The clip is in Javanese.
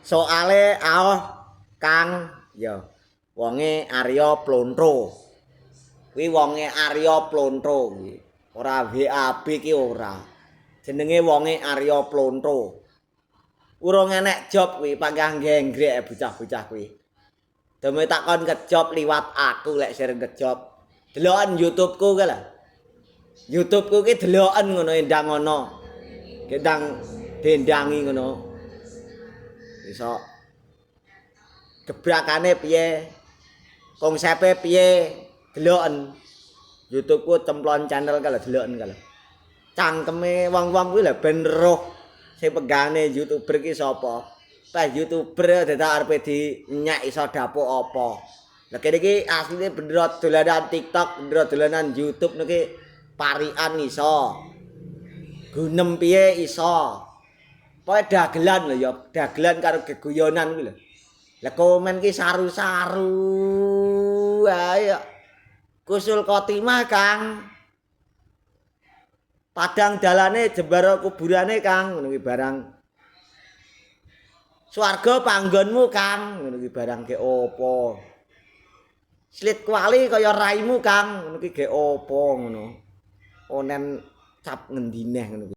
Soale aoh Kang ya wonge Arya Plontro. Kuwi wonge Arya Plontro kuwi. Ora WAB ki ora. Jenenge wonge Arya Plontro. Urung enek job kuwi panggah nggengrek bocah-bocah kuwi. Deme takon kejob liwat aku lek sering kejob. Deloken YouTube-ku ki lho. YouTube-ku ki deloken ngono endang ngono. Gendang dendangi ngono. Iso gebrakane piye? Konsepnya piye? Deloken. YouTube-ku cemplon channel kalau deloken kalau. Cangkeme wong-wong kuwi lho ben roh sing pegane YouTuber ki sapa. Pas YouTuber dadak arepe dinyek iso dapuk apa. Lah kene iki asline bener dolanan TikTok, bener dolanan YouTube niki parian iso. Gunem piye iso. Pokoke dagelan lho ya, dagelan karo geguyonan kuwi lho. Lah komen ki saru-saru ae. Kusul Khotimah, Kang. Padang dalane jembara kuburane, Kang, ngono ki barang. Swarga panggonmu, Kang, ngono ki barang ge opo. Slit kuali kaya raimu, Kang, ngono ki ge opo ngono. Onen cap ngendineh ngono.